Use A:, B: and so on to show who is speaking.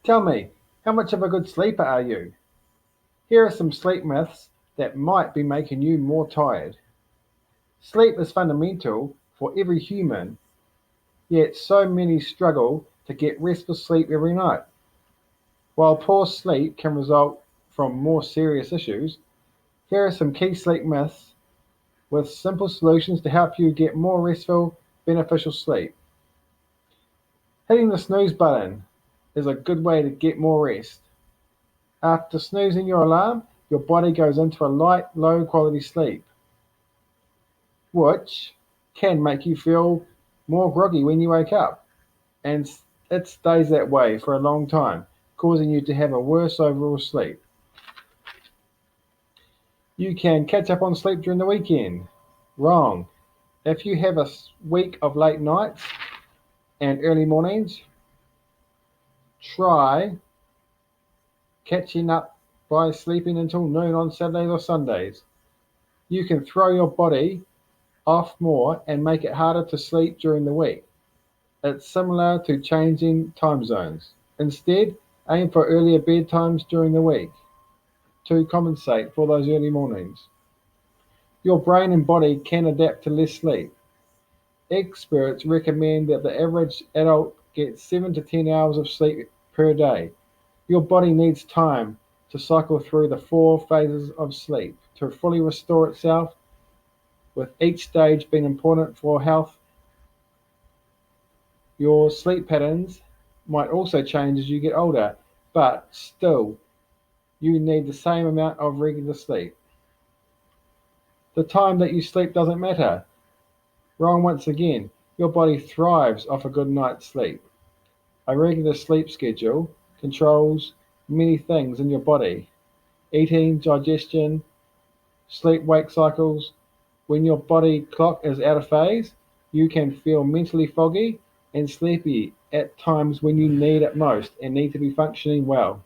A: Tell me, how much of a good sleeper are you? Here are some sleep myths that might be making you more tired. Sleep is fundamental for every human, yet so many struggle to get restful sleep every night. While poor sleep can result from more serious issues, here are some key sleep myths with simple solutions to help you get more restful, beneficial sleep. Hitting the snooze button is a good way to get more rest. After snoozing your alarm, your body goes into a light, low quality sleep, which can make you feel more groggy when you wake up. And it stays that way for a long time, causing you to have a worse overall sleep. You can catch up on sleep during the weekend. Wrong. If you have a week of late nights and early mornings, try catching up by sleeping until noon on Saturdays or Sundays. You can throw your body off more and make it harder to sleep during the week. It's similar to changing time zones. Instead, aim for earlier bedtimes during the week to compensate for those early mornings. Your brain and body can adapt to less sleep. Experts recommend that the average adult gets 7 to 10 hours of sleep per day. Your body needs time to cycle through the four phases of sleep to fully restore itself, with each stage being important for health. Your sleep patterns might also change as you get older, but still, you need the same amount of regular sleep. The time that you sleep doesn't matter. Wrong once again. Your body thrives off a good night's sleep. A regular sleep schedule controls many things in your body: eating, digestion, sleep wake cycles. When your body clock is out of phase, you can feel mentally foggy and sleepy at times when you need it most and need to be functioning well.